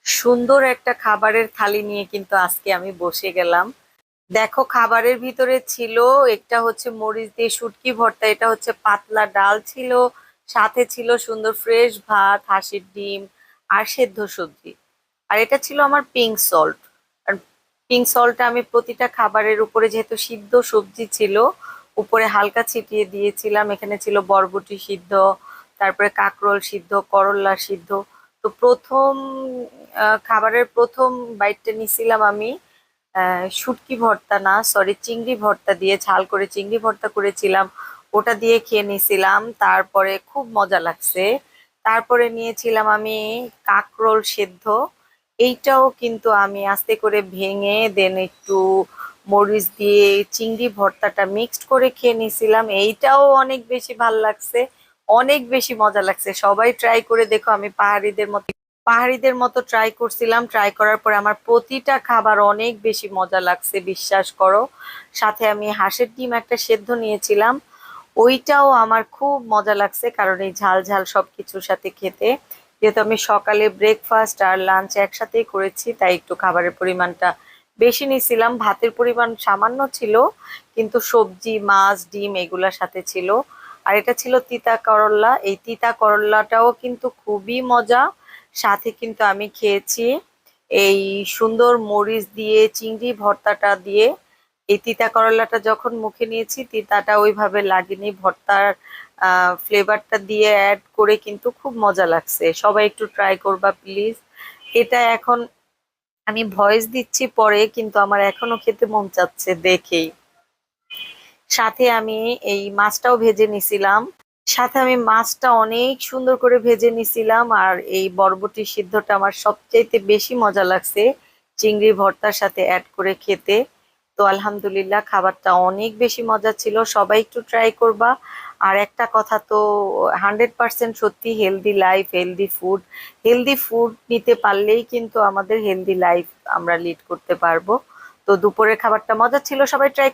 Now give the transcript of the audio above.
সুন্দর একটা খাবারের থালি নিয়ে কিন্তু আজকে আমি বসে গেলাম। দেখো, খাবারের ভিতরে ছিল একটা হচ্ছে মরিচ দিয়ে শুটকি ভর্তা, এটা হচ্ছে পাতলা ডাল ছিল, সাথে ছিল সুন্দর ফ্রেশ ভাত, হাঁসের ডিম আর সেদ্ধ সবজি। আর এটা ছিল আমার পিঙ্ক সল্ট। আর পিঙ্ক সল্টটা আমি প্রতিটা খাবারের উপরে, যেহেতু সিদ্ধ সবজি ছিল, উপরে হালকা ছিটিয়ে দিয়েছিলাম। এখানে ছিল বরবটি সিদ্ধ, তারপরে কাঁকরোল সিদ্ধ, করল্লা সিদ্ধ। তো প্রথম খাবারের প্রথম বাইটটা নিছিলাম আমি শুটকি ভর্তা না, সরি, চিংড়ি ভর্তা দিয়ে, ঝাল করে চিংড়ি ভর্তা করেছিলাম, ওটা দিয়ে খেয়ে নিয়েছিলাম। তারপরে খুব মজা লাগছে। তারপরে নিয়েছিলাম আমি কাঁকরোল সেদ্ধ। এইটাও কিন্তু আমি আস্তে করে ভেঙে দেন একটু মরিচ দিয়ে চিংড়ি ভর্তাটা মিক্সড করে খেয়ে নিয়েছিলাম। এইটাও অনেক বেশি ভাল লাগছে, অনেক বেশি মজা লাগছে। সবাই ট্রাই করে দেখো, আমি পাহাড়িদের মতো ট্রাই করছিলাম। ট্রাই করার পরে আমার প্রতিটা খাবার অনেক বেশি মজা লাগছে, বিশ্বাস করো। সাথে আমি হাঁসের ডিম একটা সেদ্ধ নিয়েছিলাম, ওইটাও আমার খুব মজা লাগছে, কারণ এই ঝাল ঝাল সবকিছুর সাথে খেতে। যেহেতু আমি সকালে ব্রেকফাস্ট আর লাঞ্চ একসাথেই করেছি, তাই একটু খাবারের পরিমাণটা বেশি নিয়েছিলাম। ভাতের পরিমাণ সামান্য ছিল, কিন্তু সবজি মাছ ডিম এগুলার সাথে ছিল। আর এটা ছিল তিতা করল্লা, এই তিতা করল্লাটাও কিন্তু খুবই মজা। সাথে কিন্তু আমি খেয়েছি এই সুন্দর মরিচ দিয়ে চিংড়ি ভর্তাটা দিয়ে। এই তিতা করলাটা যখন মুখে নিয়েছি, তিতাটা ওইভাবে লাগেনি, ভর্তার ফ্লেভারটা দিয়ে অ্যাড করে কিন্তু খুব মজা লাগছে। সবাই একটু ট্রাই করবা প্লিজ। এটা এখন আমি ভয়েস দিচ্ছি পরে, কিন্তু আমার এখনো খেতে মন চাচ্ছে দেখেই। সাথে আমি এই মাছটাও ভেজে নিছিলাম। সাথে আমি মাছটা অনেক সুন্দর করে ভেজে নিছিলাম। আর এই বরবটি সিদ্ধটা আমার সবচাইতে বেশি মজা লাগছে চিংড়ি ভর্তার সাথে অ্যাড করে খেতে। তো আলহামদুলিল্লাহ, খাবারটা অনেক বেশি মজা ছিল, সবাই একটু ট্রাই করবা। আর একটা কথা তো 100% সত্যি, healthy life, healthy food. Healthy food নিতে পারলেই কিন্তু আমাদের হেলদি লাইফ আমরা লিড করতে পারবো। তো দুপুরের খাবারটা মজা ছিল, সবাই ট্রাই